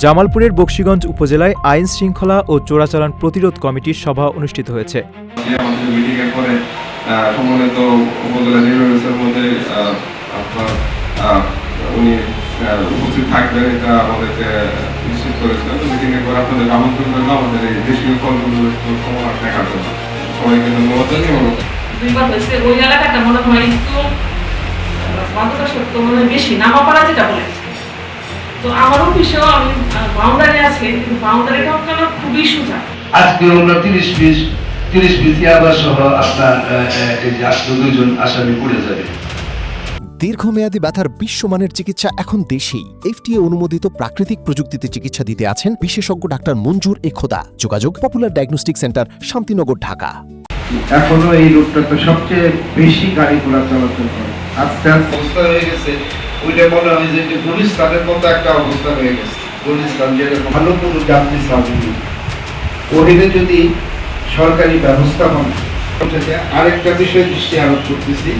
জামালপুরের বকশীগঞ্জ উপজেলায় আইন শৃঙ্খলা ও চোরাচালান প্রতিরোধ কমিটির সভা অনুষ্ঠিত হয়েছে। উপস্থিত থাকবেন এটা আমাদেরকে নিশ্চিত করেছিলেন। তো মিটিং এর পর আপনাদের আমন্ত্রণ করলাম আমাদের এই দেশীয় ফলগুলো একটু সময় দেখার জন্য। সবাইকে ধন্যবাদ জানিয়ে দুইবার হয়েছে ওই এলাকাটা মনে হয় একটু মাদকাসক্ত মনে বেশি নামাপাড়া যেটা বলে। তো আমার অফিসেও আমি বাউন্ডারি আছে, কিন্তু বাউন্ডারিটা আপনার খুবই সোজা। আজকে আমরা 30 পিস ইয়াবা সহ আপনার এই যে 2জন আসামি পড়ে যাবে। দীর্ঘমেয়াদী ব্যথার বিশ্বমানের চিকিৎসা এখন দেশেই। এফটিএ অনুমোদিত প্রাকৃতিক প্রযুক্তিতে চিকিৎসা দিতে আছেন বিশেষজ্ঞ ডাক্তার মঞ্জুর খোদা। যোগাযোগ popular diagnostic centre, Shantinagar, Dhaka. এখনো এই রোডটাতে সবচেয়ে বেশি গাড়ি ঘোড়া চলাচল করে। আস্তে আস্তে অবস্থা হয়ে গেছে, ওইটা মনে হয় যে গুলিস্তানের মতো একটা অবস্থা হয়ে গেছে। গুলিস্তান যেরকম ভালো কোনো যাত্রী সার্ভিস ওখানে যদি সরকারি ব্যবস্থাপনা। আরেকটা বিষয় দৃষ্টি আরোপ করতেছি,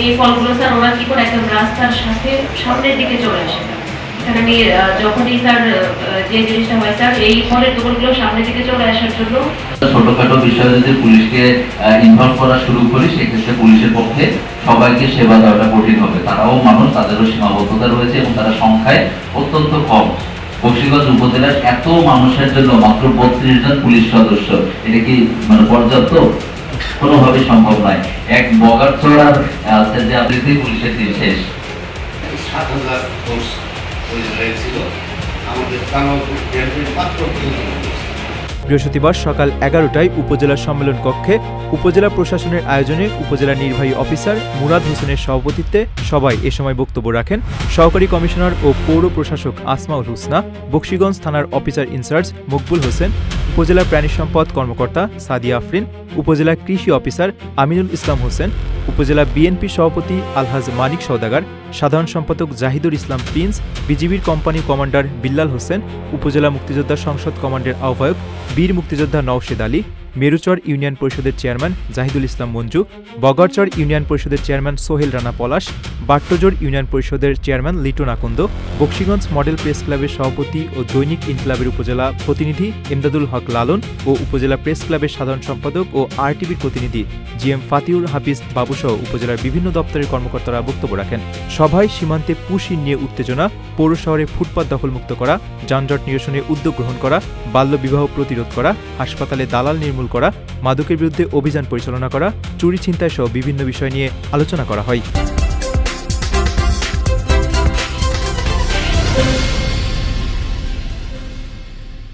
এই ফলগুলো স্যার ওরা কি করে একদম রাস্তার সাথে সামনের দিকে চলে আসে। এখানে আমি যখনই স্যার যে জিনিসটা হয় স্যার এই ফলের দোকানগুলো সামনের দিকে চলে আসার জন্য ছোটখাটো বিষয়ে যদি পুলিশকে ইনভলভ করা শুরু করি, সেক্ষেত্রে পুলিশের পক্ষে সবাইকে সেবা দেওয়াটা কঠিন হবে। তারাও মানুষ, তাদেরও সীমাবদ্ধতা রয়েছে এবং তারা সংখ্যায় অত্যন্ত কম। বকশীগঞ্জ উপজেলার এত মানুষের জন্য মাত্র 32 জন পুলিশ সদস্য, এটা কি পর্যাপ্ত? কোনোভাবে সম্ভব নয়। এক বগারচড়ার আছে যে আপনি পুলিশের দিন শেষ। 7000 ফোর্স হয়েছিল আমাদের জামালপুর ক্যাম্পের মাত্র 2 জন। বৃহস্পতিবার সকাল 11টায় উপজেলা সম্মেলন কক্ষে উপজেলা প্রশাসনের আয়োজনে উপজেলা নির্বাহী অফিসার মুরাদ হোসেনের সভাপতিত্বে সবাই এ সময় বক্তব্য রাখেন সহকারী কমিশনার ও পৌর প্রশাসক আসমাউল হুসনা, বকশীগঞ্জ থানার অফিসার ইনচার্জ মকবুল হোসেন, উপজেলা প্রাণী সম্পদ কর্মকর্তা সাদিয়া আফরিন, উপজেলা কৃষি অফিসার আমিনুল ইসলাম হোসেন, উপজেলা বিএনপি সভাপতি আলহাজ মানিক সওদাগর, সাধারণ সম্পাদক জাহিদুল ইসলাম প্রিন্স, বিজিবির কোম্পানি কমান্ডার বিল্লাল হোসেন, উপজেলা মুক্তিযোদ্ধা সংসদ কমান্ডের আহ্বায়ক বীর মুক্তিযোদ্ধা নওশেদ আলী, মেরুচর ইউনিয়ন পরিষদের চেয়ারম্যান জাহিদুল ইসলাম মঞ্জু, বগারচর ইউনিয়ন পরিষদের চেয়ারম্যান সোহেল রানা পলাশ, বাট্টজোর ইউনিয়ন পরিষদের চেয়ারম্যান লিটন আকন্দ, বকশীগঞ্জ মডেল প্রেস ক্লাবের সভাপতি ও দৈনিক ইনকলাবের উপজেলা প্রতিনিধি ইমদাদুল হক লালন ও উপজেলা প্রেস ক্লাবের সাধারণ সম্পাদক ও আরটিভির প্রতিনিধি জিএম ফাতিউর হাফিজ বাবুসহ উপজেলার বিভিন্ন দপ্তরের কর্মকর্তারা বক্তব্য রাখেন। সভায় সীমান্তে পুশিন নিয়ে উত্তেজনা, পৌর শহরে ফুটপাত দখলমুক্ত করা, যানজট নিরসনে উদ্যোগ গ্রহণ করা, বাল্যবিবাহ প্রতিরোধ করা, হাসপাতালে দালাল নির্মূল করা, মাদকের বিরুদ্ধে অভিযান পরিচালনা করা, চুরি ছিনতাই সহ বিভিন্ন বিষয় নিয়ে আলোচনা করা হয়।